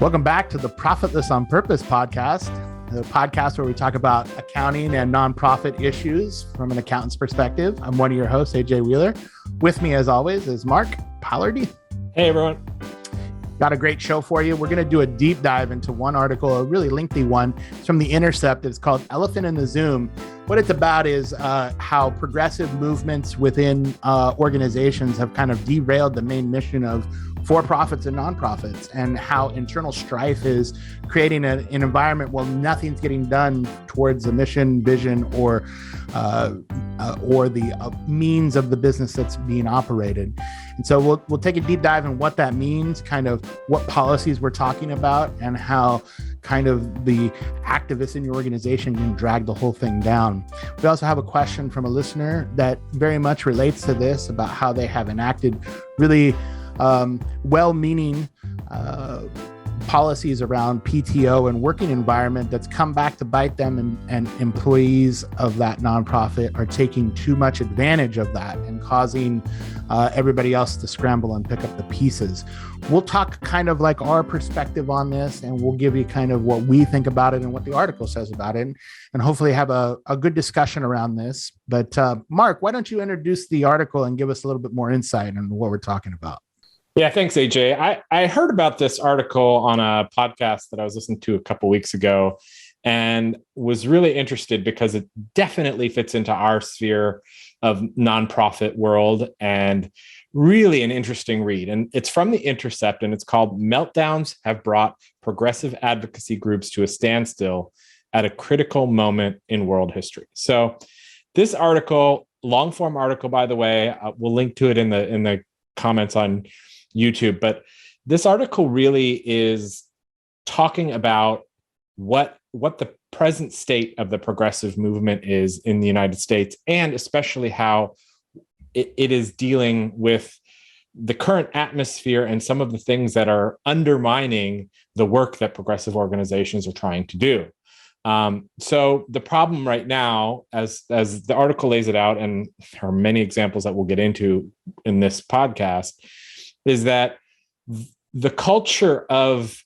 Welcome back to the Profitless on Purpose podcast, the podcast where we talk about accounting and nonprofit issues from an accountant's perspective. I'm one of your hosts, AJ Wheeler. With me, as always, is Mark Palardy. Hey, everyone. Got a great show for you. We're going to do a deep dive into one article, a really lengthy one. It's from The Intercept. It's called Elephant in the Zoom. What it's about is how progressive movements within organizations have kind of derailed the main mission of for-profits and nonprofits, and how internal strife is creating an environment where nothing's getting done towards the mission, vision, or the means of the business that's being operated. And so we'll take a deep dive in what that means, kind of what policies we're talking about, and how kind of the activists in your organization can drag the whole thing down. We also have a question from a listener that very much relates to this, about how they have enacted really well-meaning policies around PTO and working environment that's come back to bite them, and employees of that nonprofit are taking too much advantage of that and causing everybody else to scramble and pick up the pieces. We'll talk kind of like our perspective on this, and we'll give you kind of what we think about it and what the article says about it, and hopefully have a good discussion around this. But Mark, why don't you introduce the article and give us a little bit more insight on what we're talking about? Yeah, thanks, AJ. I heard about this article on a podcast that I was listening to a couple weeks ago, and was really interested because it definitely fits into our sphere of nonprofit world, and really an interesting read. And it's from The Intercept, and it's called "Meltdowns Have Brought Progressive Advocacy Groups to a Standstill at a Critical Moment in World History." So this article, long form article, by the way, we'll link to it in the comments on YouTube, but this article really is talking about what the present state of the progressive movement is in the United States, and especially how it is dealing with the current atmosphere and some of the things that are undermining the work that progressive organizations are trying to do. So the problem right now, as the article lays it out, and there are many examples that we'll get into in this podcast, is that the culture of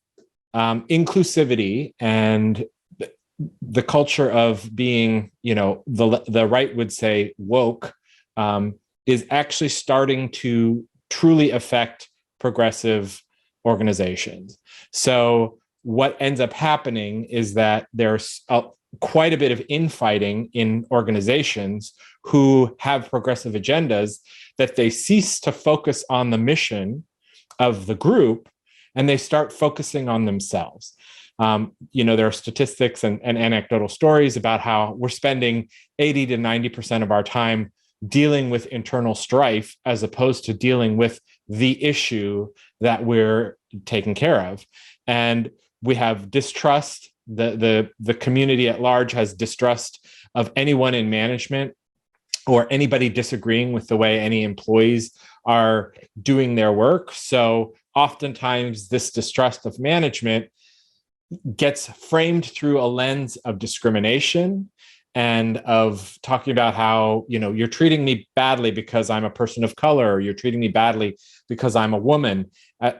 inclusivity and the culture of being, the right would say woke, is actually starting to truly affect progressive organizations. So what ends up happening is that there's quite a bit of infighting in organizations who have progressive agendas, that they cease to focus on the mission of the group and they start focusing on themselves. There are statistics and anecdotal stories about how we're spending 80 to 90% of our time dealing with internal strife as opposed to dealing with the issue that we're taking care of. And we have distrust. The community at large has distrust of anyone in management or anybody disagreeing with the way any employees are doing their work. So oftentimes this distrust of management gets framed through a lens of discrimination and of talking about how, you're treating me badly because I'm a person of color, or you're treating me badly because I'm a woman.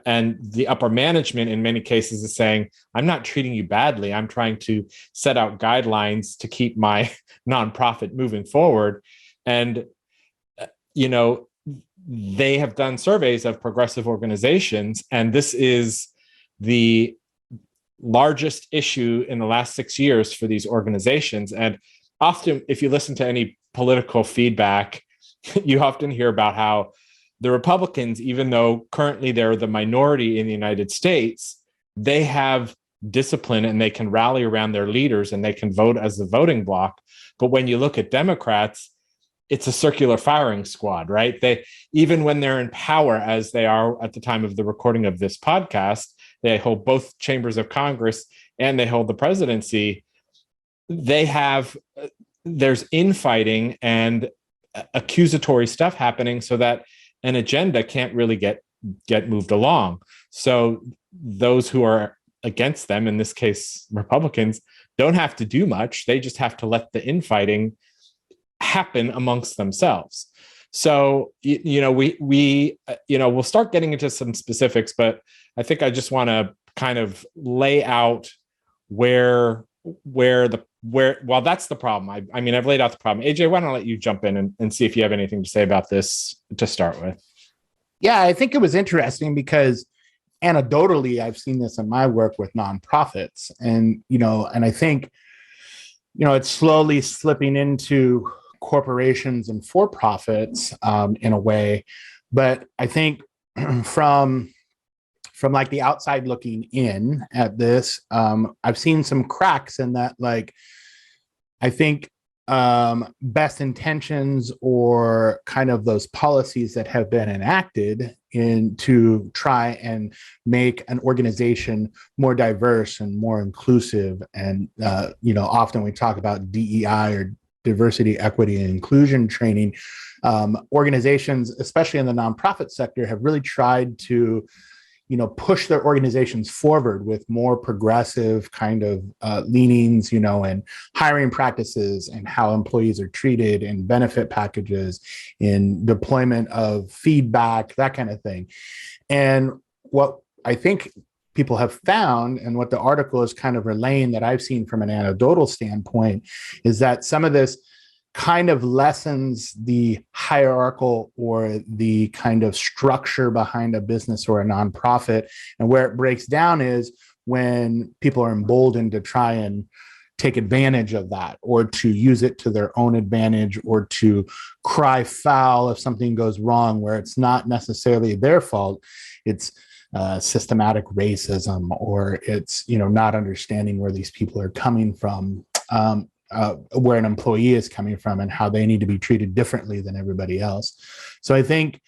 And the upper management in many cases is saying, I'm not treating you badly. I'm trying to set out guidelines to keep my nonprofit moving forward. And, they have done surveys of progressive organizations, and this is the largest issue in the last 6 years for these organizations. And often, if you listen to any political feedback, you often hear about how the Republicans, even though currently they're the minority in the United States, they have discipline and they can rally around their leaders and they can vote as the voting bloc. But when you look at Democrats, it's a circular firing squad, right? They, even when they're in power, as they are at the time of the recording of this podcast, they hold both chambers of Congress and they hold the presidency. There's infighting and accusatory stuff happening so that an agenda can't really get moved along. So those who are against them, in this case, Republicans, don't have to do much. They just have to let the infighting happen amongst themselves. So, we'll start getting into some specifics, but I think I just want to kind of lay out where well, that's the problem. I mean, I've laid out the problem. AJ, why don't I let you jump in and see if you have anything to say about this to start with? Yeah, I think it was interesting because anecdotally, I've seen this in my work with nonprofits, and I think it's slowly slipping into corporations and for-profits in a way, but I think from like the outside looking in at this, I've seen some cracks in that. Like, I think best intentions or kind of those policies that have been enacted to try and make an organization more diverse and more inclusive. And, often we talk about DEI or diversity, equity, and inclusion training. Organizations, especially in the nonprofit sector, have really tried to push their organizations forward with more progressive kind of leanings, and hiring practices and how employees are treated and benefit packages, in deployment of feedback, that kind of thing. And what I think people have found, and what the article is kind of relaying that I've seen from an anecdotal standpoint, is that some of this kind of lessens the hierarchical or the kind of structure behind a business or a nonprofit. And where it breaks down is when people are emboldened to try and take advantage of that, or to use it to their own advantage, or to cry foul if something goes wrong where it's not necessarily their fault. It's systematic racism, or it's not understanding where these people are coming from, where an employee is coming from, and how they need to be treated differently than everybody else. So I think,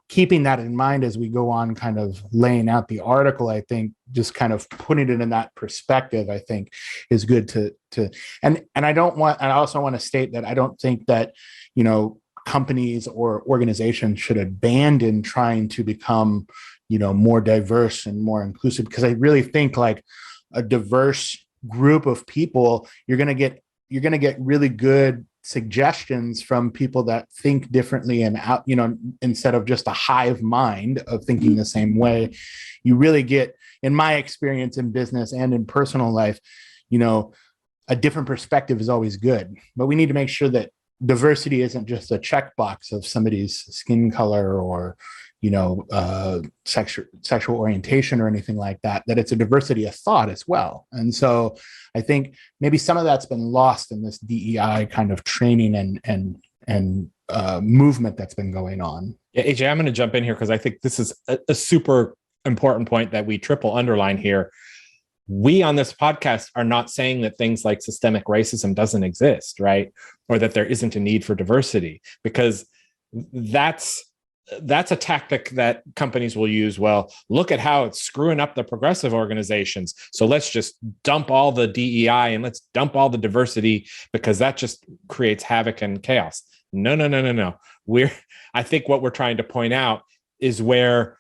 keeping that in mind as we go on, kind of laying out the article, I think just kind of putting it in that perspective, I think is good and I also want to state that I don't think that, companies or organizations should abandon trying to become, more diverse and more inclusive, because I really think like a diverse group of people, you're going to get really good suggestions from people that think differently, and out, instead of just a hive mind of thinking the same way. You really get, in my experience in business and in personal life, a different perspective is always good, but we need to make sure that diversity isn't just a checkbox of somebody's skin color or sexual orientation or anything like that, that it's a diversity of thought as well. And so I think maybe some of that's been lost in this DEI kind of training and movement that's been going on. Yeah, AJ, I'm going to jump in here because I think this is a super important point that we triple underline here. We on this podcast are not saying that things like systemic racism doesn't exist, right? Or that there isn't a need for diversity, because that's a tactic that companies will use. Well, look at how it's screwing up the progressive organizations, so let's just dump all the DEI and let's dump all the diversity, because that just creates havoc and chaos. No. I think what we're trying to point out is where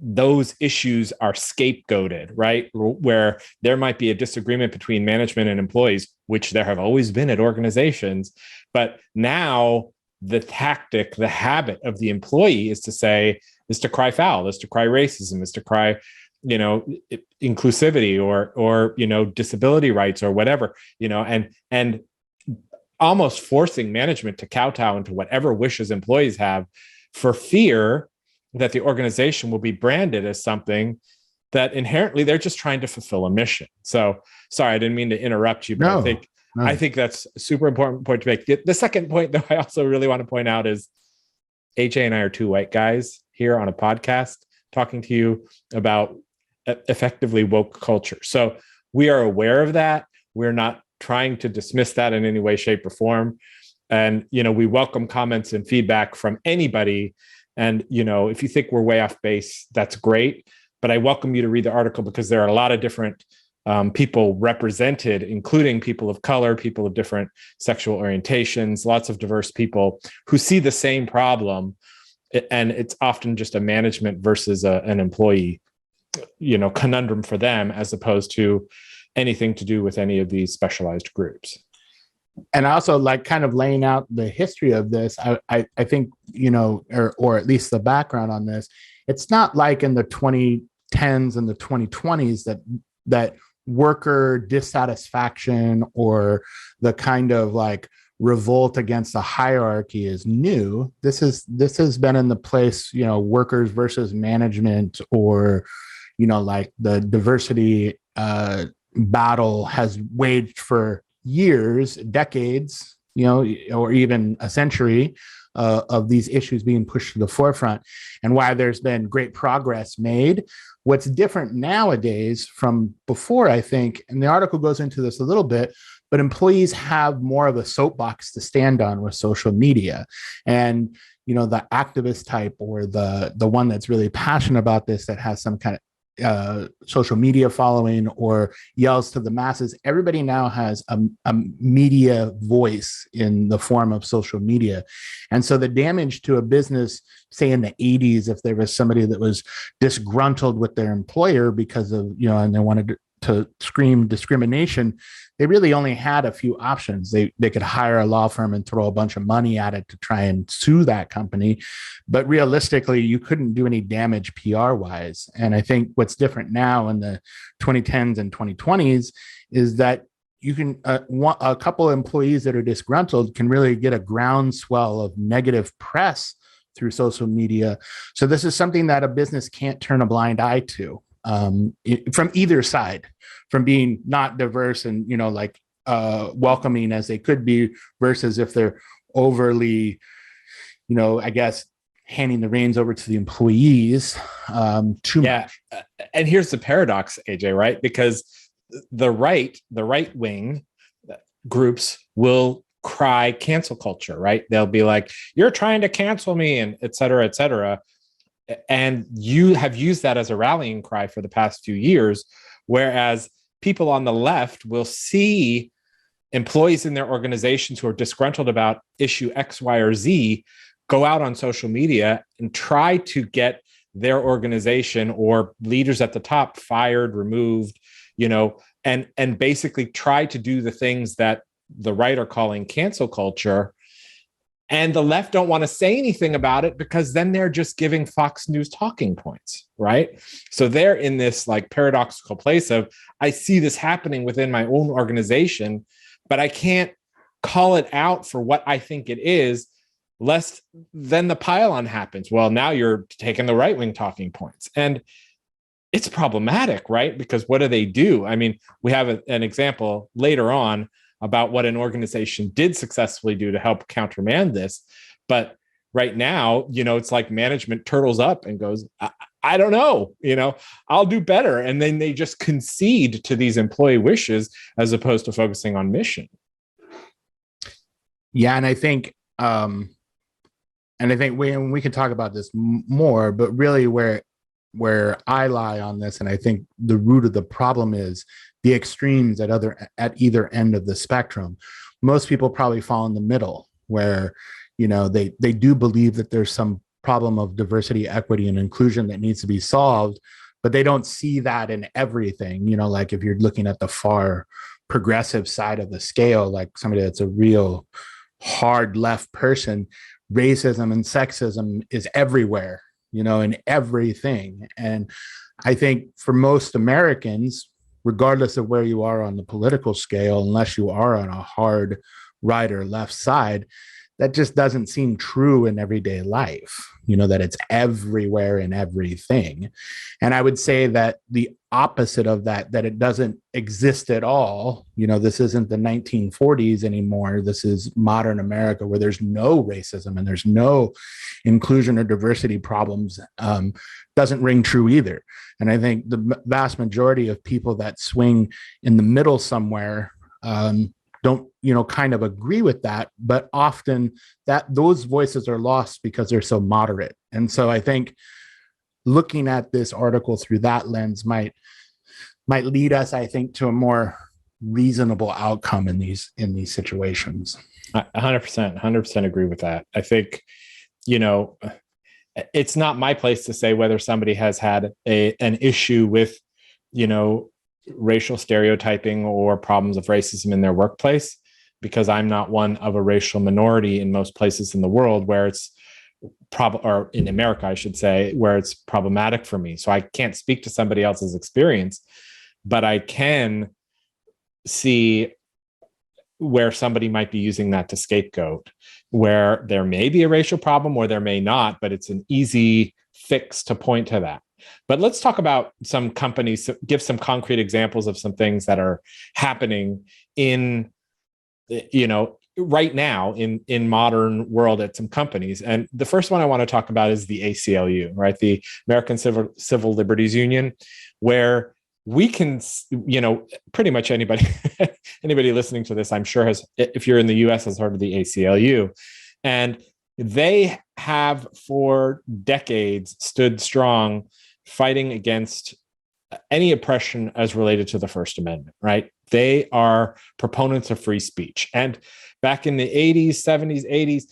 those issues are scapegoated, right? Where there might be a disagreement between management and employees, which there have always been at organizations, but now the tactic, the habit of the employee is to cry foul, is to cry racism, is to cry, inclusivity or disability rights or whatever, and almost forcing management to kowtow into whatever wishes employees have, for fear that the organization will be branded as something that inherently they're just trying to fulfill a mission. So sorry, I didn't mean to interrupt you, but No. I think that's a super important point to make. The second point, though, I also really want to point out is AJ and I are two white guys here on a podcast talking to you about effectively woke culture. So we are aware of that. We're not trying to dismiss that in any way, shape, or form. And, we welcome comments and feedback from anybody. And, if you think we're way off base, that's great. But I welcome you to read the article, because there are a lot of different people represented, including people of color, people of different sexual orientations, lots of diverse people who see the same problem. And it's often just a management versus an employee, conundrum for them, as opposed to anything to do with any of these specialized groups. And also, like, kind of laying out the history of this, I think, or at least the background on this, it's not like in the 2010s and the 2020s that worker dissatisfaction or the kind of like revolt against the hierarchy is new. This has been in the place, workers versus management, or like the diversity battle has waged for years, decades, or even a century, of these issues being pushed to the forefront, and why there's been great progress made. What's different nowadays from before, I think, and the article goes into this a little bit, but employees have more of a soapbox to stand on with social media. And, the activist type, or the one that's really passionate about this, that has some kind of social media following or yells to the masses, everybody now has a media voice in the form of social media. And so the damage to a business, say in the 80s, if there was somebody that was disgruntled with their employer because of, and they wanted to scream discrimination, they really only had a few options. They could hire a law firm and throw a bunch of money at it to try and sue that company. But realistically, you couldn't do any damage PR wise. And I think what's different now in the 2010s and 2020s is that you can, a couple of employees that are disgruntled can really get a groundswell of negative press through social media. So this is something that a business can't turn a blind eye to. From either side, from being not diverse and welcoming as they could be, versus if they're overly, I guess, handing the reins over to the employees too much. And here's the paradox, AJ, right? Because the right wing groups will cry cancel culture, right? They'll be like, "You're trying to cancel me," and et cetera, et cetera. And you have used that as a rallying cry for the past few years, whereas people on the left will see employees in their organizations who are disgruntled about issue X, Y, or Z go out on social media and try to get their organization or leaders at the top fired, removed, and basically try to do the things that the right are calling cancel culture. And the left don't want to say anything about it because then they're just giving Fox News talking points, right? So they're in this like paradoxical place of, I see this happening within my own organization, but I can't call it out for what I think it is, lest then the pile-on happens. Well, now you're taking the right-wing talking points. And it's problematic, right? Because what do? I mean, we have an example later on about what an organization did successfully do to help countermand this. But right now, it's like management turtles up and goes, I don't know, I'll do better. And then they just concede to these employee wishes as opposed to focusing on mission. Yeah. And I think we can talk about this more, but really where I lie on this, and I think the root of the problem is the extremes at either end of the spectrum. Most people probably fall in the middle, where they do believe that there's some problem of diversity, equity, and inclusion that needs to be solved, but they don't see that in everything. Like if you're looking at the far progressive side of the scale, like somebody that's a real hard left person, racism and sexism is everywhere, in everything. And I think for most Americans, regardless of where you are on the political scale, unless you are on a hard right or left side, that just doesn't seem true in everyday life, that it's everywhere in everything. And I would say that the opposite of that it doesn't exist at all. This isn't the 1940s anymore. This is modern America, where there's no racism and there's no inclusion or diversity problems, doesn't ring true either. And I think the vast majority of people that swing in the middle somewhere don't, kind of agree with that, but often those voices are lost because they're so moderate. And so I think looking at this article through that lens might lead us, I think, to a more reasonable outcome in these situations. 100% agree with that. I think, it's not my place to say whether somebody has had an issue with, racial stereotyping or problems of racism in their workplace, because I'm not one of a racial minority in most places in the world where it's or in America, I should say, where it's problematic for me. So I can't speak to somebody else's experience, but I can see where somebody might be using that to scapegoat, where there may be a racial problem or there may not, but it's an easy fix to point to that. But let's talk about some companies, give some concrete examples of some things that are happening in, right now in modern world at some companies. And the first one I want to talk about is the ACLU, right? The American Civil Liberties Union, where we can, pretty much anybody listening to this, I'm sure if you're in the US, has heard of the ACLU. And they have for decades stood strong fighting against any oppression as related to the First Amendment, right? They are proponents of free speech. And back in the 80s, 70s, 80s,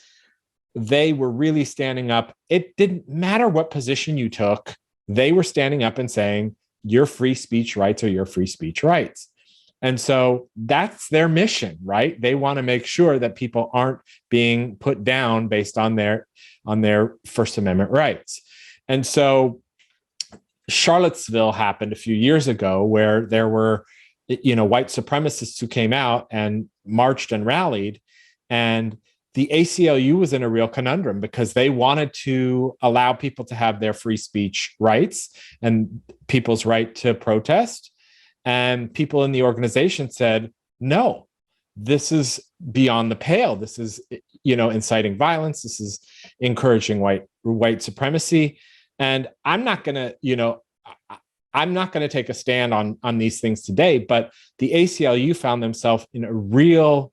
they were really standing up. It didn't matter what position you took. They were standing up and saying, your free speech rights are your free speech rights. And so that's their mission, right? They want to make sure that people aren't being put down based on their First Amendment rights. And so Charlottesville happened a few years ago where there were, white supremacists who came out and marched and rallied. And the ACLU was in a real conundrum because they wanted to allow people to have their free speech rights and people's right to protest. And people in the organization said, no, this is beyond the pale. This is, inciting violence. This is encouraging white supremacy. And I'm not going to take a stand on these things today, but the ACLU found themselves in a real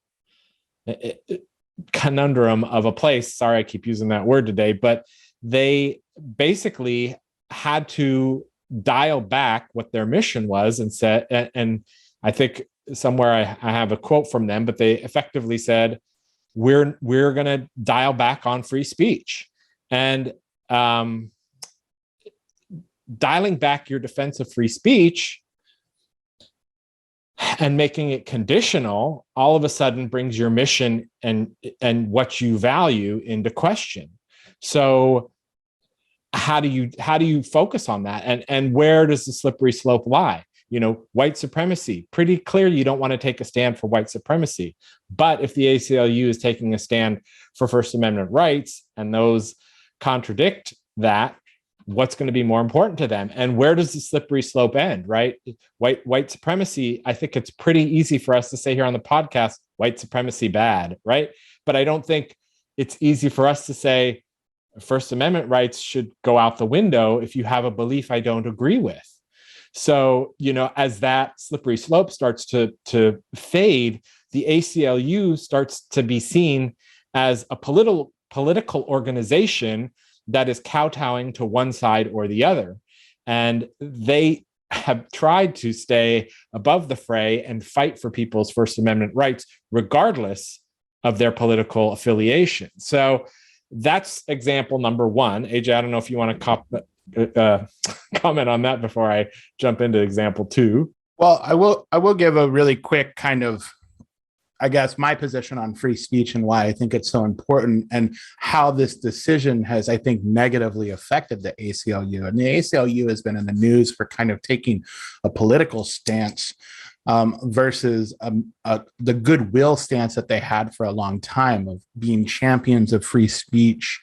conundrum of a place. Sorry, I keep using that word today, but they basically had to dial back what their mission was and said, and I think somewhere I have a quote from them, but they effectively said, we're going to dial back on free speech. And dialing back your defense of free speech and making it conditional all of a sudden brings your mission and what you value into question. So how do you focus on that? And where does the slippery slope lie? White supremacy, pretty clear you don't want to take a stand for white supremacy. But if the ACLU is taking a stand for First Amendment rights and those contradict that, what's going to be more important to them? And where does the slippery slope end, right? White supremacy, I think it's pretty easy for us to say here on the podcast, white supremacy bad, right? But I don't think it's easy for us to say First Amendment rights should go out the window if you have a belief I don't agree with. So, as that slippery slope starts to fade, the ACLU starts to be seen as a political organization that is kowtowing to one side or the other. And they have tried to stay above the fray and fight for people's First Amendment rights, regardless of their political affiliation. So that's example number one. AJ, I don't know if you want to comment on that before I jump into example two. Well, I will give a really quick kind of, I guess, my position on free speech and why I think it's so important and how this decision has, I think, negatively affected the ACLU. And the ACLU has been in the news for kind of taking a political stance versus the goodwill stance that they had for a long time of being champions of free speech,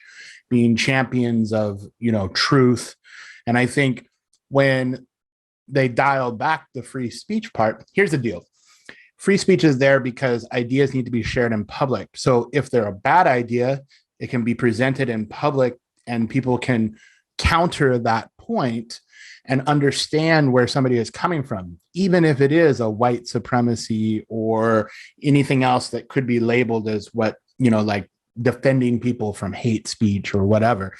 being champions of, truth. And I think when they dialed back the free speech part, here's the deal. Free speech is there because ideas need to be shared in public. So if they're a bad idea, it can be presented in public and people can counter that point and understand where somebody is coming from, even if it is a white supremacy or anything else that could be labeled as what, like defending people from hate speech or whatever.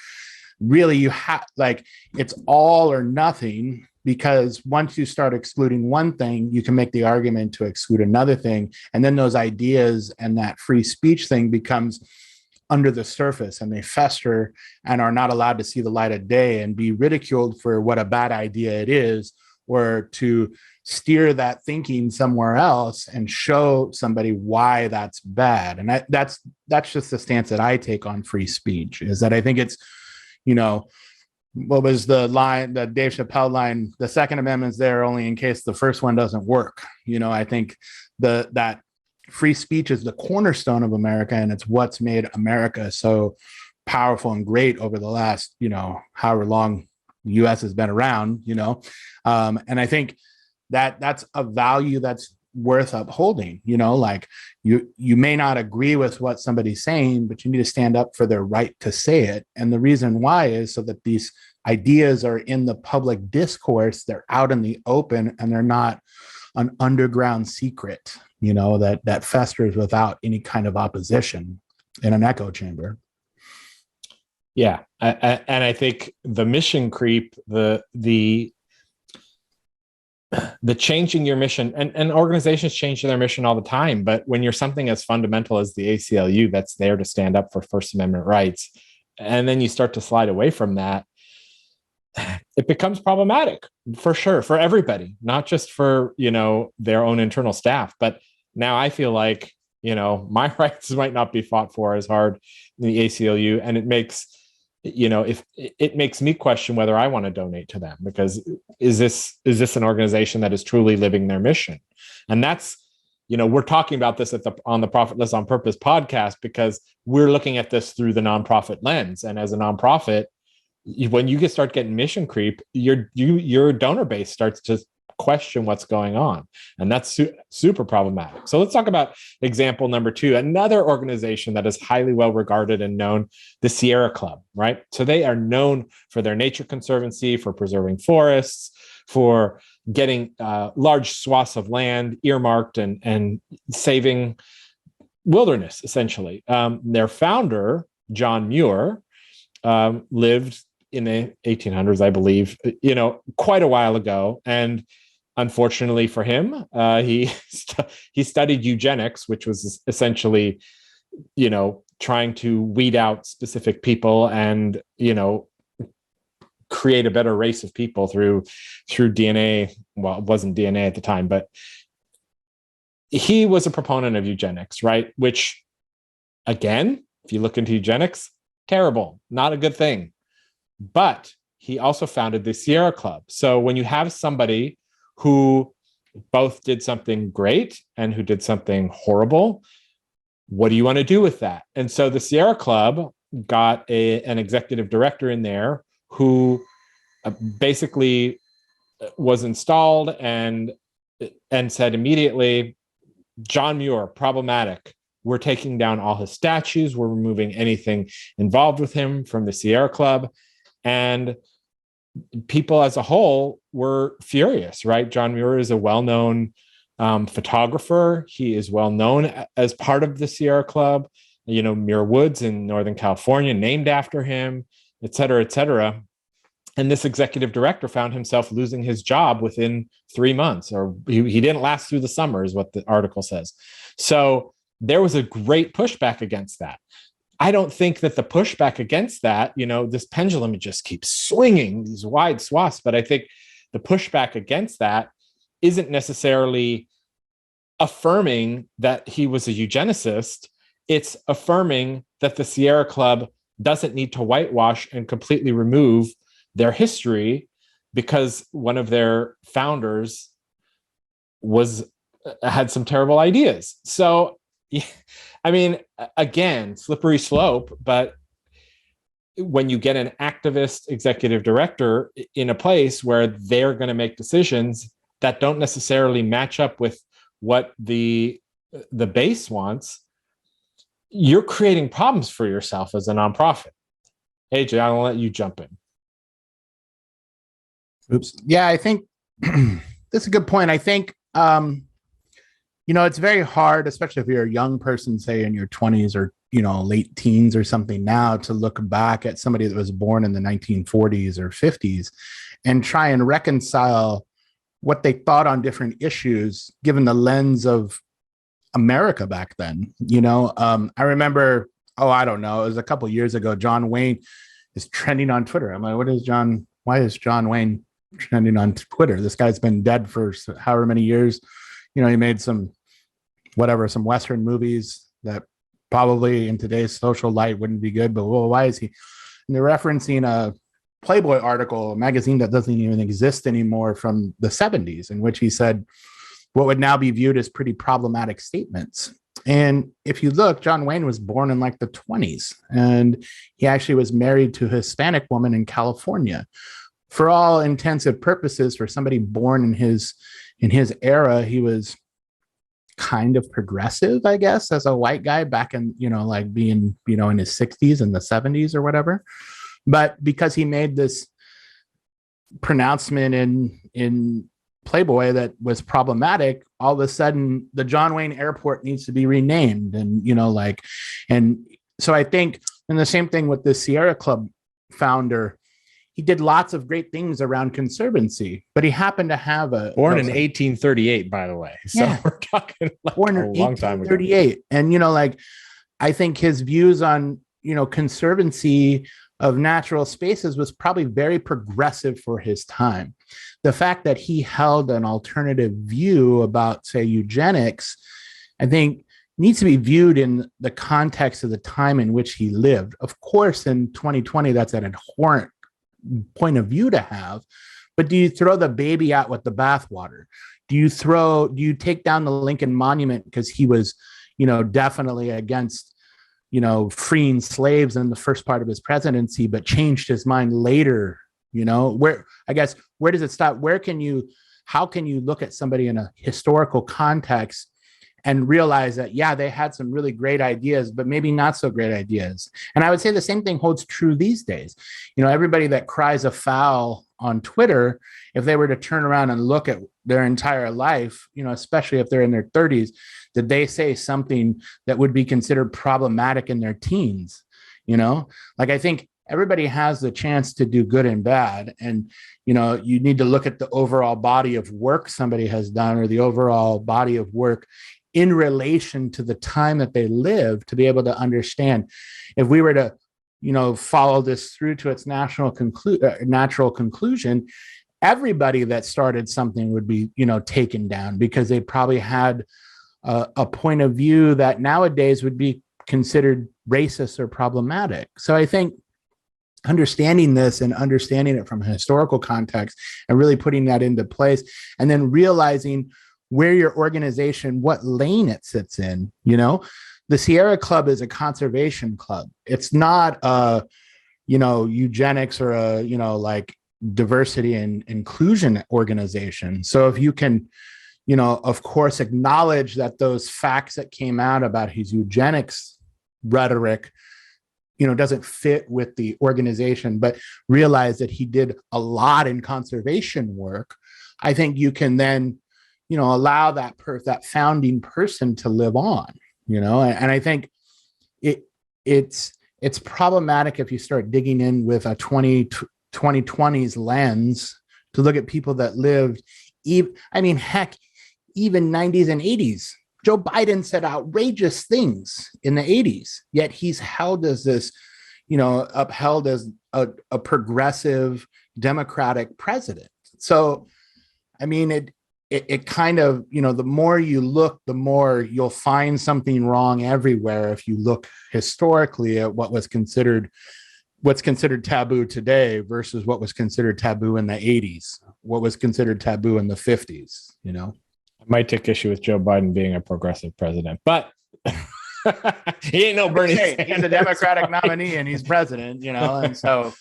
Really, you have it's all or nothing, because once you start excluding one thing, you can make the argument to exclude another thing. And then those ideas and that free speech thing becomes under the surface and they fester and are not allowed to see the light of day and be ridiculed for what a bad idea it is, or to steer that thinking somewhere else and show somebody why that's bad. And that's just the stance that I take on free speech, is that I think it's, what was the line, the Dave Chappelle line, the Second Amendment's there only in case the first one doesn't work. I think that free speech is the cornerstone of America, and it's what's made America so powerful and great over the last, however long the US has been around, and I think that's a value that's worth upholding. Like you may not agree with what somebody's saying, but you need to stand up for their right to say it. And the reason why is so that these ideas are in the public discourse, they're out in the open, and they're not an underground secret, that festers without any kind of opposition in an echo chamber. Yeah. And I think the mission creep, the changing your mission, and organizations change their mission all the time. But when you're something as fundamental as the ACLU that's there to stand up for First Amendment rights, and then you start to slide away from that, it becomes problematic for sure, for everybody, not just for, their own internal staff. But now I feel like, my rights might not be fought for as hard in the ACLU. And it makes, if it makes me question whether I want to donate to them, because is this an organization that is truly living their mission? And that's, we're talking about this on the Profitless on Purpose podcast, because we're looking at this through the nonprofit lens. And as a nonprofit, when you start getting mission creep, your donor base starts to question what's going on. And that's super problematic. So let's talk about example number 2, another organization that is highly well regarded and known, the Sierra Club, right? So they are known for their nature conservancy, for preserving forests, for getting large swaths of land earmarked and saving wilderness, essentially. Their founder, John Muir, lived in the 1800s, I believe, quite a while ago. And unfortunately for him, he studied eugenics, which was essentially, trying to weed out specific people and, create a better race of people through DNA. Well, it wasn't DNA at the time, but he was a proponent of eugenics, right? Which, again, if you look into eugenics, terrible, not a good thing. But he also founded the Sierra Club. So when you have somebody who both did something great and who did something horrible, what do you want to do with that? And so the Sierra Club got an executive director in there who basically was installed and said immediately, John Muir, problematic. We're taking down all his statues. We're removing anything involved with him from the Sierra Club. And people as a whole were furious, right? John Muir is a well-known photographer. He is well-known as part of the Sierra Club, Muir Woods in Northern California, named after him, et cetera, et cetera. And this executive director found himself losing his job within 3 months, or he didn't last through the summer, is what the article says. So there was a great pushback against that. I don't think that the pushback against that, this pendulum just keeps swinging these wide swaths, but I think the pushback against that isn't necessarily affirming that he was a eugenicist. It's affirming that the Sierra Club doesn't need to whitewash and completely remove their history because one of their founders had some terrible ideas. So, I mean, again, slippery slope, but when you get an activist executive director in a place where they're going to make decisions that don't necessarily match up with what the base wants, you're creating problems for yourself as a nonprofit. AJ, I'll let you jump in. Oops. Yeah, I think that's a good point. I think, it's very hard, especially if you're a young person, say in your 20s or, late teens or something now, to look back at somebody that was born in the 1940s or 50s and try and reconcile what they thought on different issues, given the lens of America back then. I remember, I don't know, it was a couple of years ago, John Wayne is trending on Twitter. I'm like, why is John Wayne trending on Twitter. This guy's been dead for however many years. You know, he made some Western movies that probably in today's social light wouldn't be good, but well, why is he? And they're referencing a Playboy article, a magazine that doesn't even exist anymore from the 70s, in which he said what would now be viewed as pretty problematic statements. And if you look, John Wayne was born in like the 20s, and he actually was married to a Hispanic woman in California. For all intensive purposes, for somebody born in his era, he was kind of progressive, I guess, as a white guy back in, like being, in his 60s and the 70s or whatever. But because he made this pronouncement in Playboy that was problematic, all of a sudden the John Wayne Airport needs to be renamed. And, and so I think, and the same thing with the Sierra Club founder, he did lots of great things around conservancy, but he happened to have born in 1838, by the way. So yeah, we're talking like born in a long time ago. 1838. And, I think his views on, conservancy of natural spaces was probably very progressive for his time. The fact that he held an alternative view about, say, eugenics, I think needs to be viewed in the context of the time in which he lived. Of course, in 2020, that's an abhorrent point of view to have, but do you throw the baby out with the bathwater? Do you take down the Lincoln Monument because he was, definitely against, freeing slaves in the first part of his presidency, but changed his mind later? Where does it stop? How can you look at somebody in a historical context and realize that, yeah, they had some really great ideas, but maybe not so great ideas? And I would say the same thing holds true these days. Everybody that cries a foul on Twitter, if they were to turn around and look at their entire life, especially if they're in their 30s, did they say something that would be considered problematic in their teens? I think everybody has the chance to do good and bad. And, you need to look at the overall body of work somebody has done, or the overall body of work in relation to the time that they live, to be able to understand. If we were to, follow this through to its natural conclusion, everybody that started something would be, taken down because they probably had a point of view that nowadays would be considered racist or problematic. So I think understanding this and understanding it from a historical context and really putting that into place, and then realizing where your organization, what lane it sits in. The Sierra Club is a conservation club. It's not a, eugenics or a, like diversity and inclusion organization. So if you can, of course, acknowledge that those facts that came out about his eugenics rhetoric, doesn't fit with the organization, but realize that he did a lot in conservation work, I think you can then, allow that founding person to live on, and I think it's problematic if you start digging in with a 2020s lens to look at people that lived, even 90s and 80s. Joe Biden said outrageous things in the 80s, yet he's held as this, upheld as a progressive Democratic president. So, it kind of, the more you look, the more you'll find something wrong everywhere. If you look historically at what's considered taboo today versus what was considered taboo in the 80s, what was considered taboo in the 50s, I might take issue with Joe Biden being a progressive president, but he ain't no Bernie Sanders. He's a Democratic nominee and he's president, and so.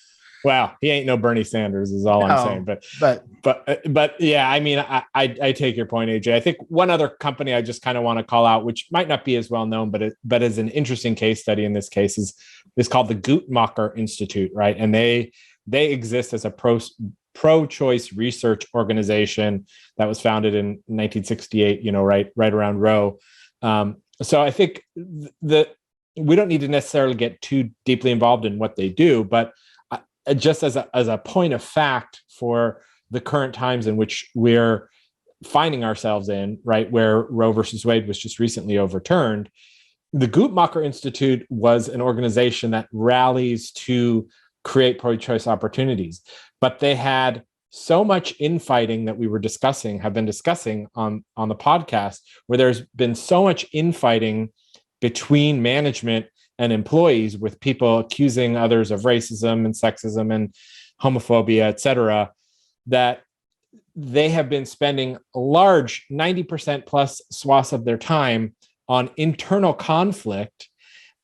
Wow, he ain't no Bernie Sanders is all I'm saying. But yeah, I take your point, AJ. I think one other company I just kind of want to call out, which might not be as well known, but is an interesting case study in this case, is called the Guttmacher Institute, right? And they exist as a pro-choice research organization that was founded in 1968. Right around Roe. So I think that we don't need to necessarily get too deeply involved in what they do, but just as a point of fact for the current times in which we're finding ourselves in, right, where Roe versus Wade was just recently overturned, the Guttmacher Institute was an organization that rallies to create pro-choice opportunities, but they had so much infighting that we have been discussing on the podcast, where there's been so much infighting between management and employees, with people accusing others of racism and sexism and homophobia, et cetera, that they have been spending large 90% plus swaths of their time on internal conflict.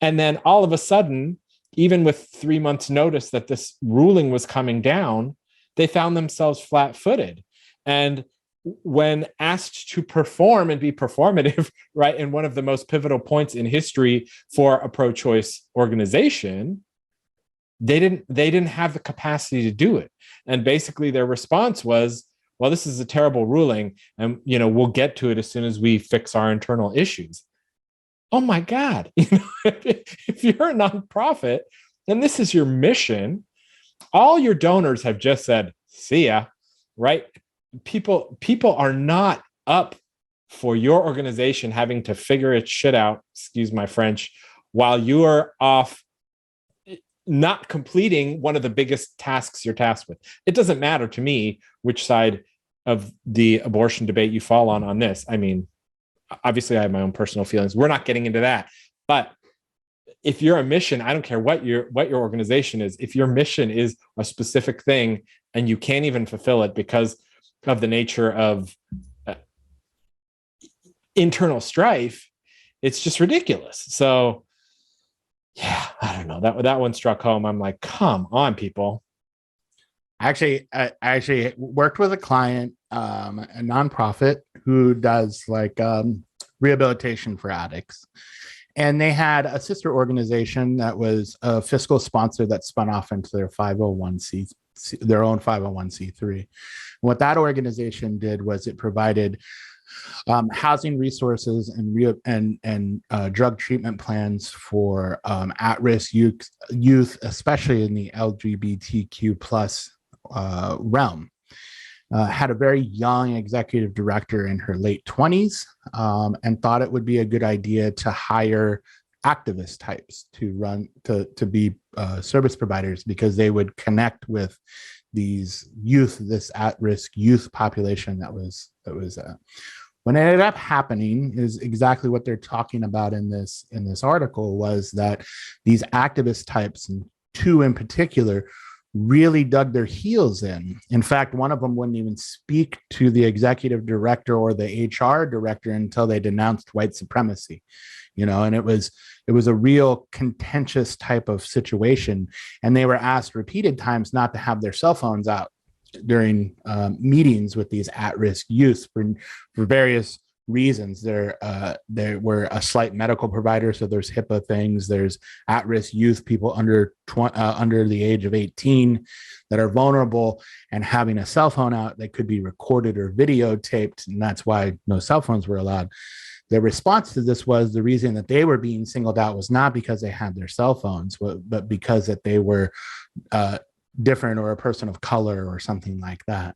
And then all of a sudden, even with 3 months notice that this ruling was coming down, they found themselves flat-footed. And when asked to perform and be performative, right, in one of the most pivotal points in history for a pro-choice organization, they didn't have the capacity to do it. And basically their response was, well, this is a terrible ruling, and we'll get to it as soon as we fix our internal issues. Oh my God. If you're a nonprofit and this is your mission, all your donors have just said, see ya, right? People are not up for your organization having to figure its shit out, excuse my French, while you are off not completing one of the biggest tasks you're tasked with. It doesn't matter to me which side of the abortion debate you fall on this. I mean, obviously I have my own personal feelings. We're not getting into that. But if you're a mission, I don't care what your organization is. If your mission is a specific thing and you can't even fulfill it because of the nature of internal strife, it's just ridiculous. So yeah, I don't know. That one struck home. I'm like, come on, people. I actually worked with a client, a nonprofit who does like rehabilitation for addicts. And they had a sister organization that was a fiscal sponsor that spun off into their 501c, their own 501c3. What that organization did was it provided housing resources and drug treatment plans for at-risk youth, especially in the LGBTQ plus realm. Had a very young executive director in her late 20s, and thought it would be a good idea to hire activist types to be service providers, because they would connect with these youth, this at-risk youth population that was what ended up happening is exactly what they're talking about in this article, was that these activist types, and two in particular, really dug their heels in. In fact, one of them wouldn't even speak to the executive director or the HR director until they denounced white supremacy, and it was a real contentious type of situation. And they were asked repeated times not to have their cell phones out during meetings with these at-risk youth for various reasons. They were a slight medical provider, so there's HIPAA things. There's at-risk youth, people under the age of 18 that are vulnerable, and having a cell phone out that could be recorded or videotaped, and that's why no cell phones were allowed. The response to this was the reason that they were being singled out was not because they had their cell phones, but because that they were different, or a person of color or something like that.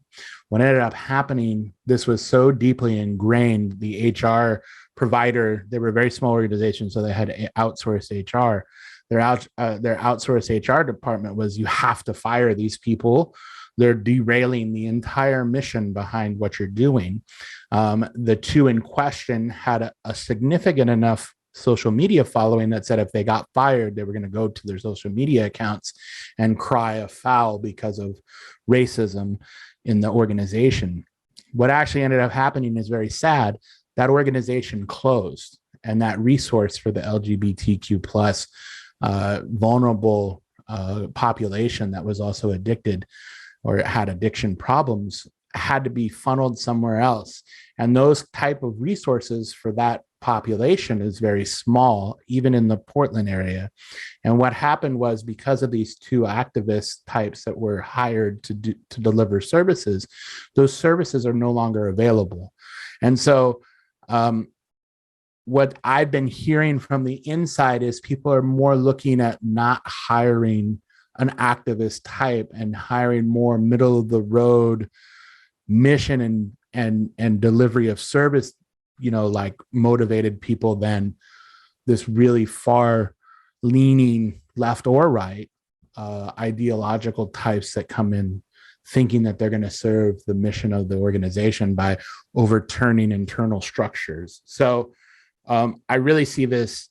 What ended up happening, this was so deeply ingrained, the HR provider, they were a very small organization, so they had outsourced HR. Their outsourced HR department was, you have to fire these people. They're derailing the entire mission behind what you're doing. The two in question had a significant enough social media following that said if they got fired, they were going to go to their social media accounts and cry a foul because of racism in the organization. What actually ended up happening is very sad. That organization closed, and that resource for the LGBTQ plus vulnerable population that was also addicted or had addiction problems had to be funneled somewhere else. And those type of resources for that population is very small, even in the Portland area. And what happened was, because of these two activist types that were hired to deliver services, those services are no longer available. And so what I've been hearing from the inside is people are more looking at not hiring an activist type and hiring more middle of the road mission and delivery of service, like motivated people, than this really far leaning left or right ideological types that come in thinking that they're going to serve the mission of the organization by overturning internal structures. So I really see this,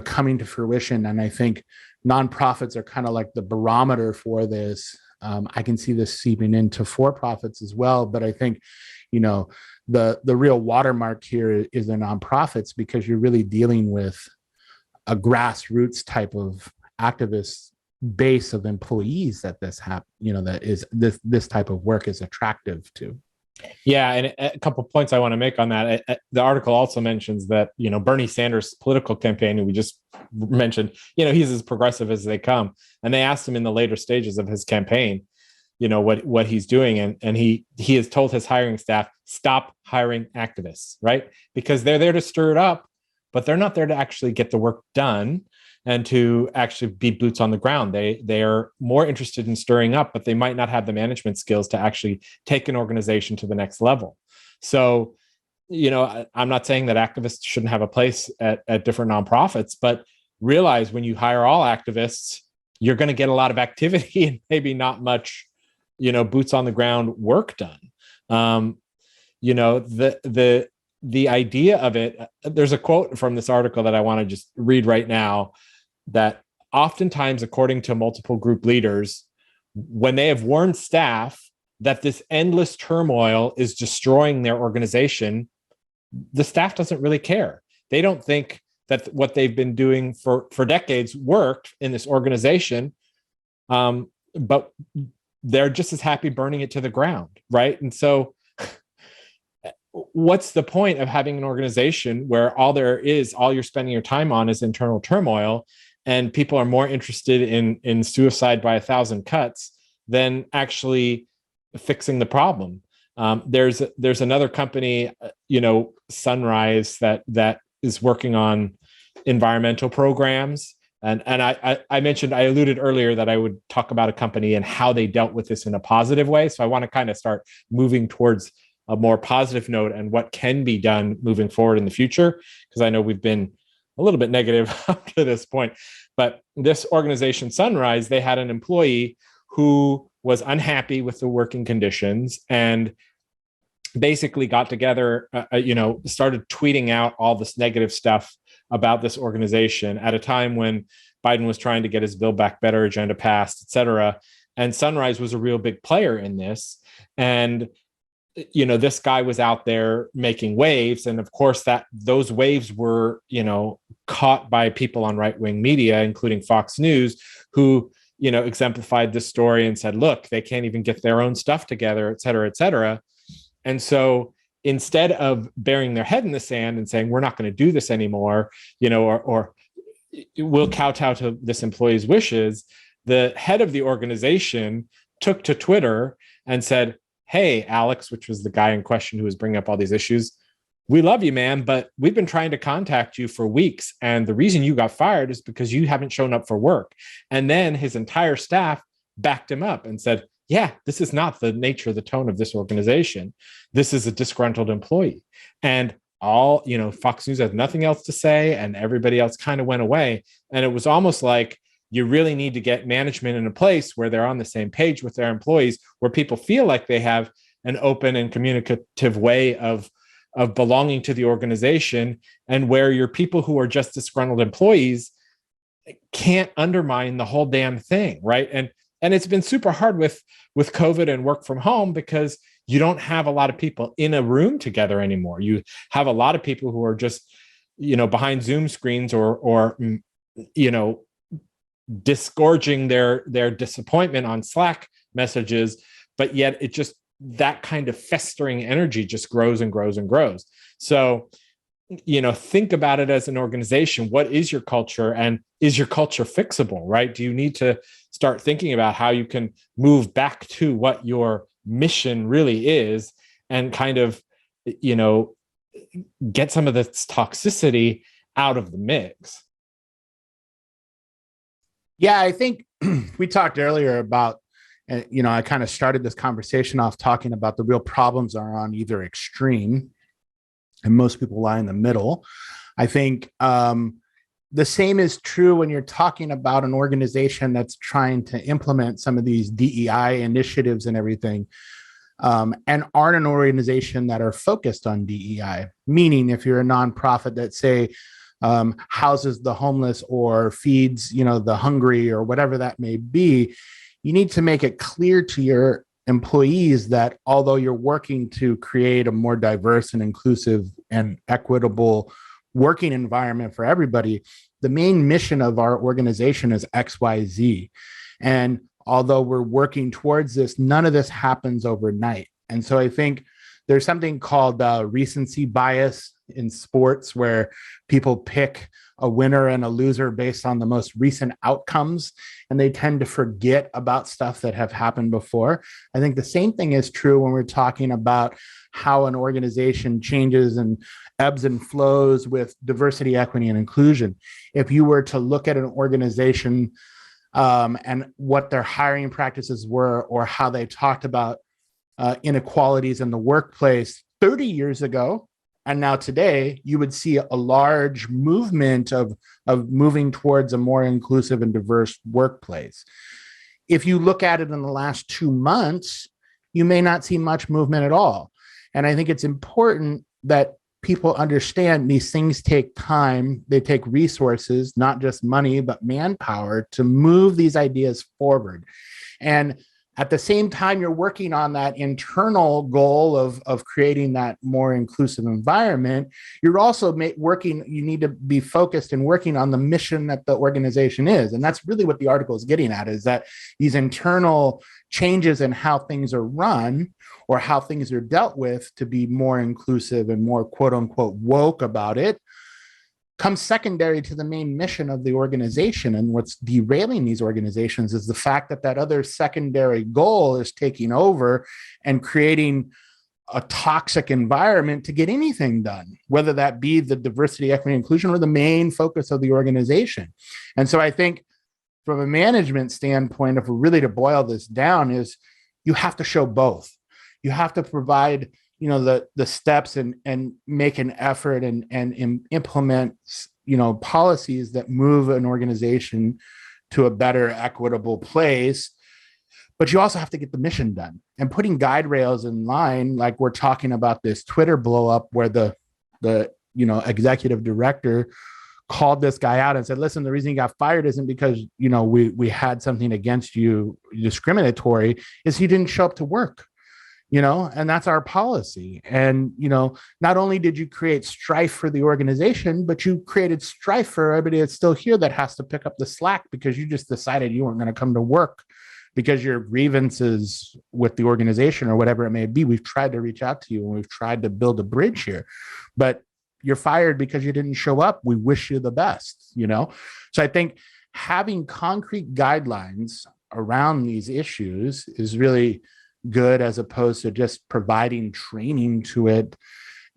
coming to fruition. And I think nonprofits are kind of like the barometer for this. I can see this seeping into for-profits as well. But I think, the real watermark here is the nonprofits, because you're really dealing with a grassroots type of activist base of employees that that is this type of work is attractive to. Yeah, and a couple of points I want to make on that. The article also mentions that Bernie Sanders' political campaign, who we just mentioned, he's as progressive as they come, and they asked him in the later stages of his campaign, what he's doing, and he has told his hiring staff, stop hiring activists, right? Because they're there to stir it up, but they're not there to actually get the work done and to actually be boots on the ground. They are more interested in stirring up, but they might not have the management skills to actually take an organization to the next level. So, I'm not saying that activists shouldn't have a place at different nonprofits, but realize when you hire all activists, you're going to get a lot of activity and maybe not much, boots on the ground work done. The idea of it, there's a quote from this article that I want to just read right now, that oftentimes, according to multiple group leaders, when they have warned staff that this endless turmoil is destroying their organization, the staff doesn't really care. They don't think that what they've been doing for decades worked in this organization, but they're just as happy burning it to the ground, right? And so what's the point of having an organization where all you're spending your time on is internal turmoil, and people are more interested in suicide by 1,000 cuts than actually fixing the problem? There's another company, Sunrise, that is working on environmental programs. And I alluded earlier that I would talk about a company and how they dealt with this in a positive way. So I want to kind of start moving towards a more positive note and what can be done moving forward in the future, because I know we've been a little bit negative up to this point. But this organization, Sunrise, they had an employee who was unhappy with the working conditions and basically got together, started tweeting out all this negative stuff about this organization at a time when Biden was trying to get his Build Back Better agenda passed, et cetera. And Sunrise was a real big player in this. And this guy was out there making waves. And of course, those waves were, caught by people on right-wing media, including Fox News, who, exemplified this story and said, look, they can't even get their own stuff together, et cetera, et cetera. And so instead of burying their head in the sand and saying, we're not going to do this anymore, or we'll kowtow to this employee's wishes, the head of the organization took to Twitter and said, hey, Alex, which was the guy in question who was bringing up all these issues, we love you, man, but we've been trying to contact you for weeks. And the reason you got fired is because you haven't shown up for work. And then his entire staff backed him up and said, yeah, this is not the nature, the tone of this organization. This is a disgruntled employee. And Fox News has nothing else to say, and everybody else kind of went away. And it was almost like, you really need to get management in a place where they're on the same page with their employees, where people feel like they have an open and communicative way of belonging to the organization, and where your people who are just disgruntled employees can't undermine the whole damn thing, right? And it's been super hard with COVID and work from home, because you don't have a lot of people in a room together anymore. You have a lot of people who are just, behind Zoom screens or disgorging their disappointment on Slack messages, but yet it just, that kind of festering energy just grows and grows and grows. So, think about it as an organization. What is your culture, and is your culture fixable, right? Do you need to start thinking about how you can move back to what your mission really is, and kind of, get some of this toxicity out of the mix? Yeah, I think we talked earlier about, I kind of started this conversation off talking about the real problems are on either extreme, and most people lie in the middle. I think the same is true when you're talking about an organization that's trying to implement some of these DEI initiatives and everything, and aren't an organization that are focused on DEI. Meaning, if you're a nonprofit that say houses the homeless or feeds, the hungry or whatever that may be, you need to make it clear to your employees that although you're working to create a more diverse and inclusive and equitable working environment for everybody, the main mission of our organization is XYZ. And although we're working towards this, none of this happens overnight. And so I think there's something called recency bias in sports, where people pick a winner and a loser based on the most recent outcomes, and they tend to forget about stuff that have happened before. I think the same thing is true when we're talking about how an organization changes and ebbs and flows with diversity, equity, and inclusion. If you were to look at an organization and what their hiring practices were, or how they talked about inequalities in the workplace 30 years ago, and now today, you would see a large movement of moving towards a more inclusive and diverse workplace. If you look at it in the last 2 months, you may not see much movement at all. And I think it's important that people understand these things take time, they take resources, not just money, but manpower to move these ideas forward. And at the same time, you're working on that internal goal of creating that more inclusive environment. You're also you need to be focused and working on the mission that the organization is. And that's really what the article is getting at, is that these internal changes in how things are run or how things are dealt with to be more inclusive and more quote unquote woke about it comes secondary to the main mission of the organization. And what's derailing these organizations is the fact that that other secondary goal is taking over and creating a toxic environment to get anything done, whether that be the diversity, equity, inclusion, or the main focus of the organization. And so I think from a management standpoint, if we're really to boil this down, is you have to show both. You have to provide the steps and make an effort and implement policies that move an organization to a better equitable place. But you also have to get the mission done, and putting guide rails in line, like we're talking about this Twitter blow up where the executive director called this guy out and said, listen, the reason he got fired isn't because we had something against you discriminatory, is he didn't show up to work. And that's our policy. And, not only did you create strife for the organization, but you created strife for everybody that's still here that has to pick up the slack because you just decided you weren't going to come to work because your grievances with the organization or whatever it may be. We've tried to reach out to you and we've tried to build a bridge here, but you're fired because you didn't show up. We wish you the best, So I think having concrete guidelines around these issues is really good, as opposed to just providing training to it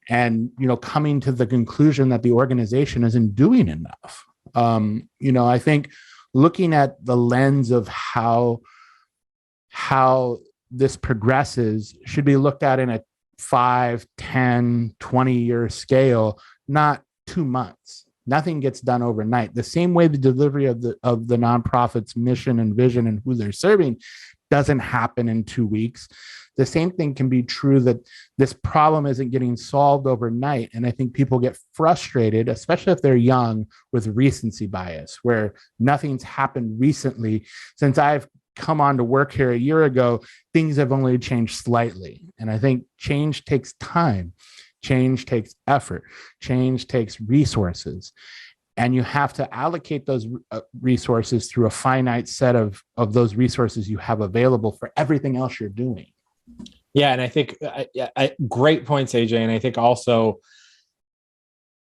and coming to the conclusion that the organization isn't doing enough. I think looking at the lens of how this progresses should be looked at in a 5, 10, 20-year scale, not 2 months. Nothing gets done overnight. The same way the delivery of the nonprofit's mission and vision and who they're serving doesn't happen in 2 weeks. The same thing can be true that this problem isn't getting solved overnight. And I think people get frustrated, especially if they're young, with recency bias, where nothing's happened recently. Since I've come on to work here a year ago, things have only changed slightly. And I think change takes time. Change takes effort. Change takes resources. And you have to allocate those resources through a finite set of those resources you have available for everything else you're doing. Yeah. And I think great points, AJ. And I think also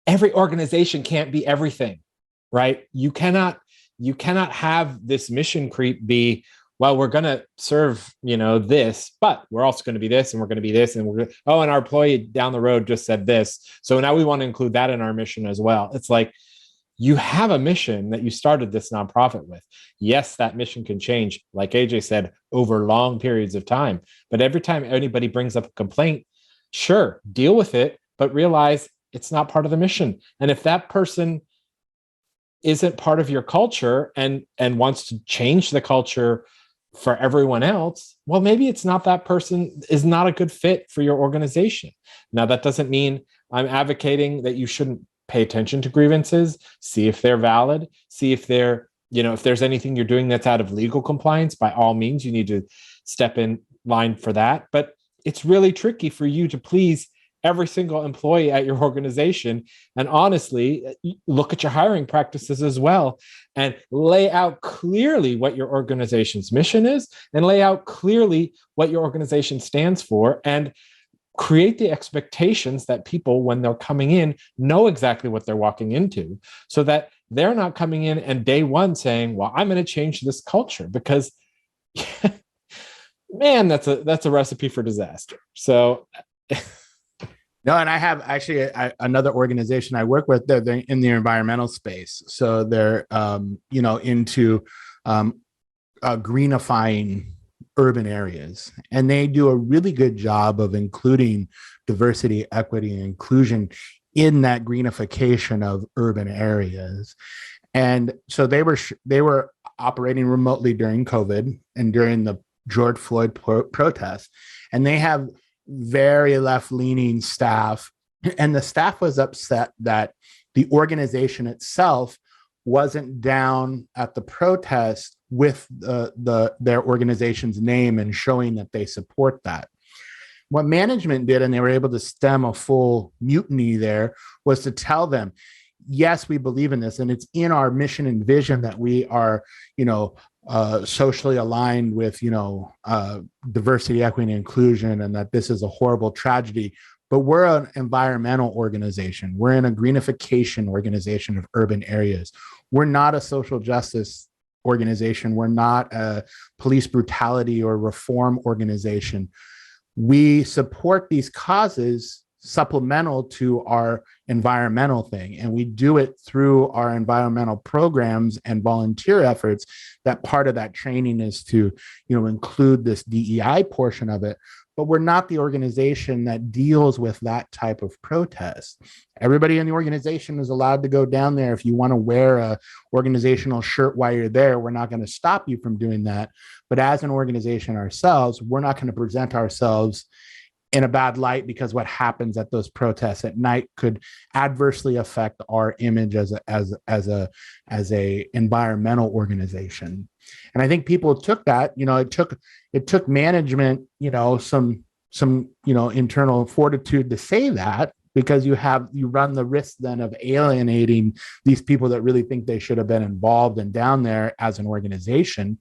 every organization can't be everything, right? You cannot have this mission creep be, well, we're going to serve, this, but we're also going to be this, and we're going to be this, and and our employee down the road just said this, so now we want to include that in our mission as well. It's like, you have a mission that you started this nonprofit with. Yes, that mission can change, like AJ said, over long periods of time. But every time anybody brings up a complaint, sure, deal with it, but realize it's not part of the mission. And if that person isn't part of your culture and wants to change the culture for everyone else, well, maybe it's not, that person is not a good fit for your organization. Now, that doesn't mean I'm advocating that you shouldn't pay attention to grievances, see if they're valid, see if they're, if there's anything you're doing that's out of legal compliance. By all means, you need to step in line for that. But it's really tricky for you to please every single employee at your organization. And honestly, look at your hiring practices as well and lay out clearly what your organization's mission is, and lay out clearly what your organization stands for, and create the expectations that people, when they're coming in, know exactly what they're walking into, so that they're not coming in and day one saying, well, I'm going to change this culture, because man, that's a recipe for disaster. So no, and I have actually another organization I work with. They're in the environmental space, so they're into greenifying urban areas, and they do a really good job of including diversity, equity, and inclusion in that greenification of urban areas. And so they were operating remotely during COVID and during the George Floyd protests, and they have very left-leaning staff, and the staff was upset that the organization itself wasn't down at the protest with their organization's name and showing that they support that. What management did, and they were able to stem a full mutiny there, was to tell them, yes, we believe in this, and it's in our mission and vision that we are, socially aligned with, diversity, equity, and inclusion, and that this is a horrible tragedy. But we're an environmental organization. We're in a greenification organization of urban areas. We're not a social justice organization. We're not a police brutality or reform organization. We support these causes supplemental to our environmental thing, and we do it through our environmental programs and volunteer efforts. That part of that training is to include this DEI portion of it, but we're not the organization that deals with that type of protest. Everybody in the organization is allowed to go down there. If you want to wear a organizational shirt while you're there, we're not going to stop you from doing that. But as an organization ourselves, we're not going to present ourselves in a bad light, because what happens at those protests at night could adversely affect our image as a environmental organization. And I think people took that, it took management, some internal fortitude to say that, because you run the risk then of alienating these people that really think they should have been involved and down there as an organization.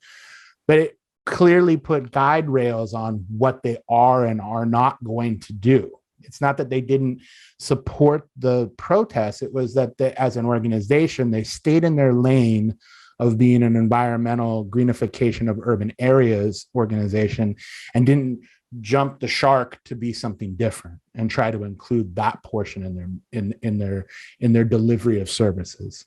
But it clearly put guide rails on what they are and are not going to do. It's not that they didn't support the protests. It was that they, as an organization, they stayed in their lane of being an environmental greenification of urban areas organization, and didn't jump the shark to be something different and try to include that portion in their delivery of services.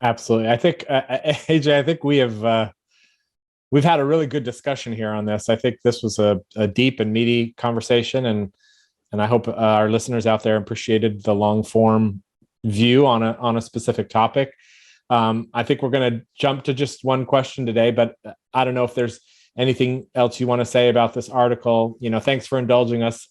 Absolutely. I think AJ, I think we've had a really good discussion here on this. I think this was a deep and meaty conversation, and I hope our listeners out there appreciated the long form view on a specific topic. I think we're going to jump to just one question today, but I don't know if there's anything else you want to say about this article. Thanks for indulging us,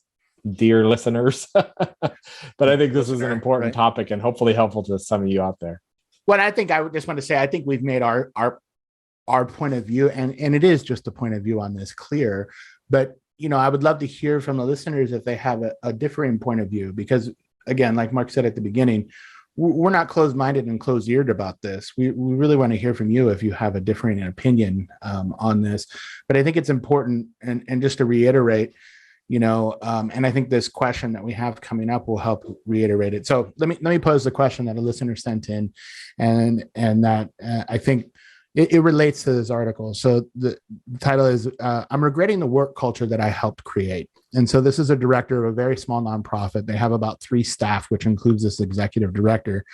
dear listeners. But I think this is an important topic and hopefully helpful to some of you out there. What I think I would just want to say, I think we've made our point of view, and it is just a point of view on this clear. But I would love to hear from the listeners if they have a differing point of view, because again, like Mark said at the beginning, we're not closed-minded and closed-eared about this. We really want to hear from you if you have a differing opinion on this. But I think it's important, and just to reiterate, and I think this question that we have coming up will help reiterate it. So let me pose the question that a listener sent in, and that I think it relates to this article. So the title is, I'm regretting the work culture that I helped create. And so this is a director of a very small nonprofit. They have about 3 staff, which includes this executive director.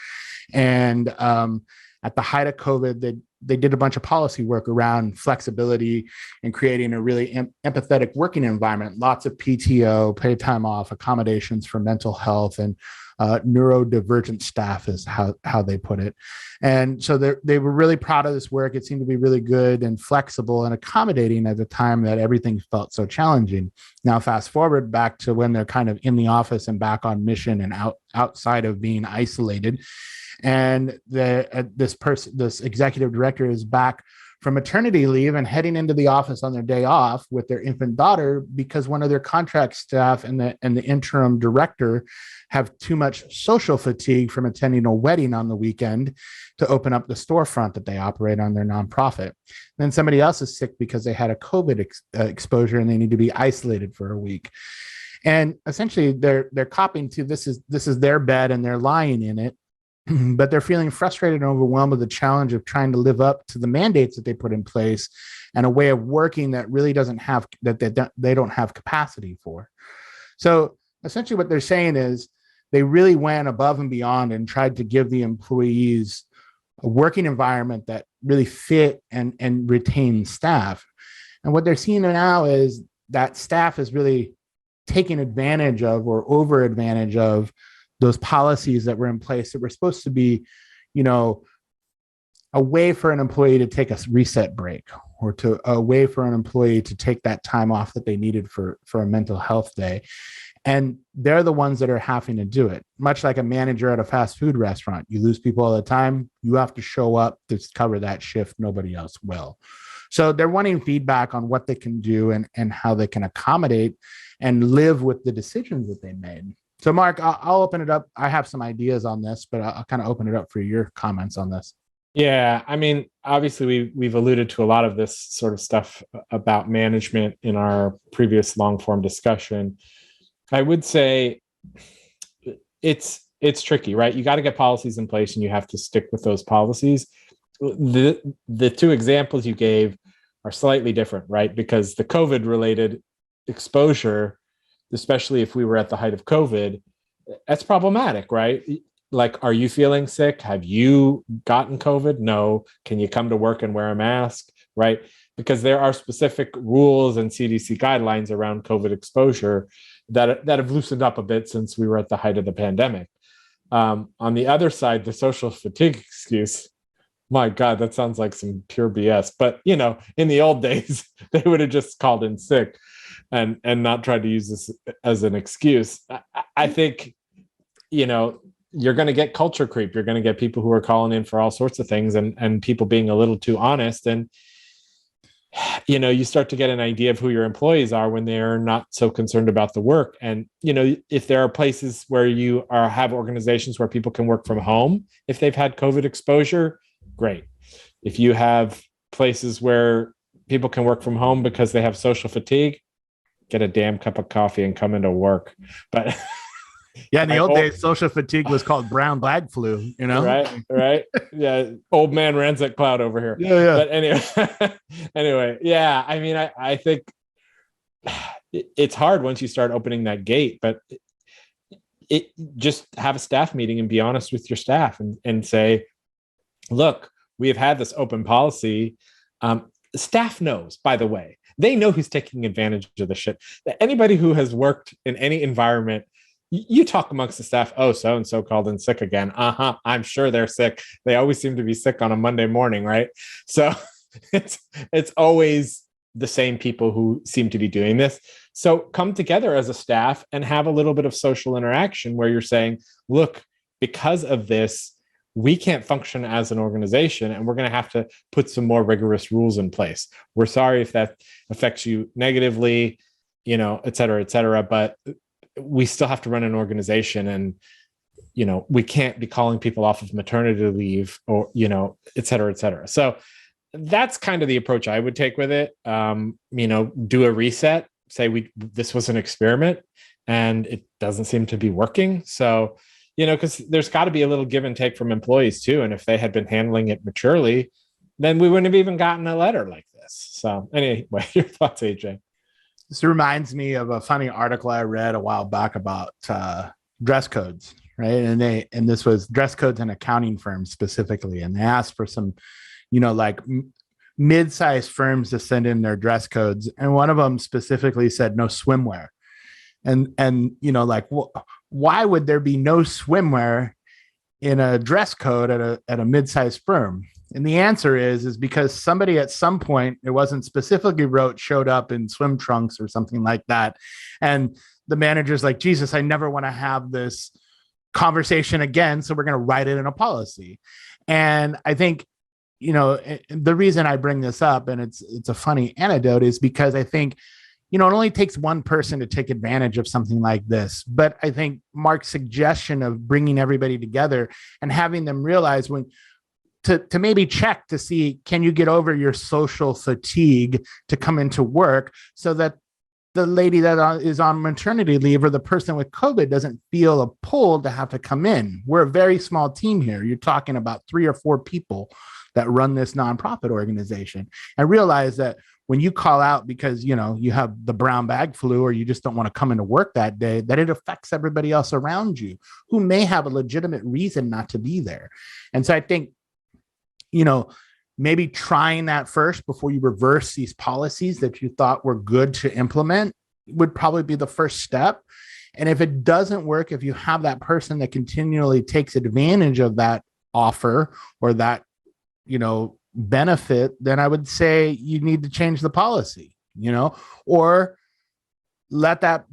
And at the height of COVID, they did a bunch of policy work around flexibility and creating a really empathetic working environment, lots of PTO, paid time off, accommodations for mental health, and neurodivergent staff is how they put it. And so they were really proud of this work. It seemed to be really good and flexible and accommodating at the time that everything felt so challenging. Now, fast forward back to when they're kind of in the office and back on mission and outside of being isolated. And this executive director is back from maternity leave and heading into the office on their day off with their infant daughter because one of their contract staff and the interim director have too much social fatigue from attending a wedding on the weekend to open up the storefront that they operate on their nonprofit. Then somebody else is sick because they had a COVID exposure and they need to be isolated for a week. And essentially they're copying to this is their bed and they're lying in it. But they're feeling frustrated and overwhelmed with the challenge of trying to live up to the mandates that they put in place and a way of working that really doesn't have that they don't have capacity for. So essentially what they're saying is they really went above and beyond and tried to give the employees a working environment that really fit and retain staff. And what they're seeing now is that staff is really taking advantage of or over advantage of those policies that were in place that were supposed to be, a way for an employee to take a reset break or a way for an employee to take that time off that they needed for a mental health day. And they're the ones that are having to do it. Much like a manager at a fast food restaurant, you lose people all the time. You have to show up to cover that shift. Nobody else will. So they're wanting feedback on what they can do and how they can accommodate and live with the decisions that they made. So, Mark, I'll open it up. I have some ideas on this, but I'll kind of open it up for your comments on this. Yeah, I mean, obviously, we've alluded to a lot of this sort of stuff about management in our previous long-form discussion. I would say it's tricky, right? You got to get policies in place, and you have to stick with those policies. The two examples you gave are slightly different, right? Because the COVID-related exposure, especially if we were at the height of COVID, that's problematic, right? Like, are you feeling sick? Have you gotten COVID? No. Can you come to work and wear a mask, right? Because there are specific rules and CDC guidelines around COVID exposure that have loosened up a bit since we were at the height of the pandemic. On the other side, the social fatigue excuse, my God, that sounds like some pure BS. But, in the old days, they would have just called in sick and not tried to use this as an excuse. I think, you're going to get culture creep. You're going to get people who are calling in for all sorts of things and people being a little too honest. And, you start to get an idea of who your employees are when they're not so concerned about the work. And, if there are places where you have organizations where people can work from home, if they've had COVID exposure, great. If you have places where people can work from home because they have social fatigue, get a damn cup of coffee and come into work. But yeah, in the old days, social fatigue was called brown bag flu, Right. Yeah. Old man Rancid Cloud over here. Yeah. But anyway, yeah. I mean, I think it's hard once you start opening that gate, but it just have a staff meeting and be honest with your staff and say, look, we have had this open policy. Staff knows, by the way, they know who's taking advantage of the shit. Anybody who has worked in any environment, you talk amongst the staff, oh, so-and-so called in sick again. I'm sure they're sick. They always seem to be sick on a Monday morning, right? So it's always the same people who seem to be doing this. So come together as a staff and have a little bit of social interaction where you're saying, look, because of this, we can't function as an organization and we're going to have to put some more rigorous rules in place. We're sorry if that affects you negatively, et cetera, but we still have to run an organization and, we can't be calling people off of maternity leave or, et cetera. So that's kind of the approach I would take with it. Do a reset, say this was an experiment and it doesn't seem to be working. So, because there's got to be a little give and take from employees too. And if they had been handling it maturely, then we wouldn't have even gotten a letter like this. So anyway, your thoughts, AJ? This reminds me of a funny article I read a while back about dress codes, right? And this was dress codes in accounting firms specifically. And they asked for some, mid-sized firms to send in their dress codes. And one of them specifically said no swimwear. And why would there be no swimwear in a dress code at a mid-sized firm? And the answer is because somebody at some point, it wasn't specifically wrote, showed up in swim trunks or something like that. And the manager's like, Jesus, I never want to have this conversation again. So we're going to write it in a policy. And I think, the reason I bring this up, and it's a funny anecdote, is because I think, it only takes one person to take advantage of something like this. But I think Mark's suggestion of bringing everybody together and having them realize to maybe check to see, can you get over your social fatigue to come into work so that the lady that is on maternity leave or the person with COVID doesn't feel a pull to have to come in. We're a very small team here. You're talking about 3 or 4 people that run this nonprofit organization, and realize that when you call out because, you have the brown bag flu or you just don't want to come into work that day, that it affects everybody else around you who may have a legitimate reason not to be there. And so I think, maybe trying that first before you reverse these policies that you thought were good to implement would probably be the first step. And if it doesn't work, if you have that person that continually takes advantage of that offer or that, benefit, then I would say you need to change the policy, or let that,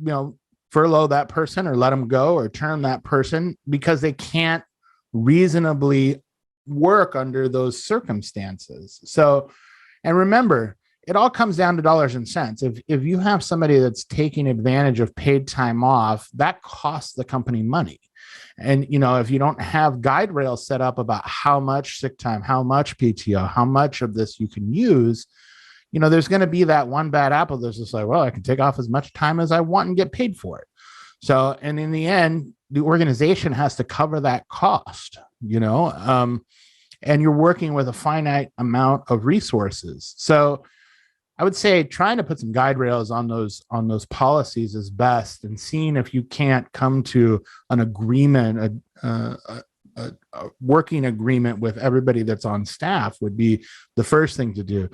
furlough that person or let them go or term that person because they can't reasonably work under those circumstances. So, and remember, it all comes down to dollars and cents. If you have somebody that's taking advantage of paid time off, that costs the company money. And, if you don't have guide rails set up about how much sick time, how much PTO, how much of this you can use, there's going to be that one bad apple that's just like, well, I can take off as much time as I want and get paid for it. So, and in the end, the organization has to cover that cost, and you're working with a finite amount of resources. So I would say trying to put some guide rails on those policies is best, and seeing if you can't come to an agreement, a working agreement with everybody that's on staff would be the first thing to do.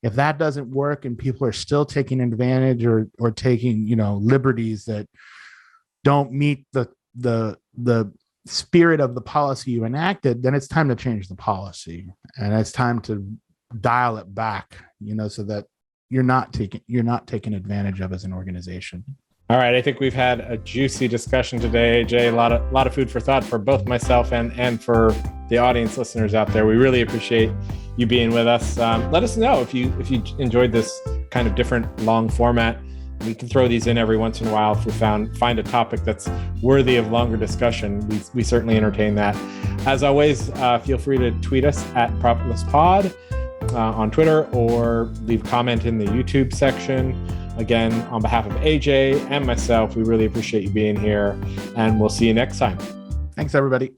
If that doesn't work and people are still taking advantage or taking, liberties that don't meet the spirit of the policy you enacted, then it's time to change the policy, and it's time to dial it back, so that you're not taken advantage of as an organization. All right, I think we've had a juicy discussion today, Jay. A lot of food for thought for both myself and for the audience listeners out there. We really appreciate you being with us. Let us know if you enjoyed this kind of different long format. We can throw these in every once in a while if we find a topic that's worthy of longer discussion. We certainly entertain that. As always, feel free to tweet us at ProfitlessPod on Twitter, or leave a comment in the YouTube section. Again, on behalf of AJ and myself, we really appreciate you being here, and we'll see you next time. Thanks, everybody.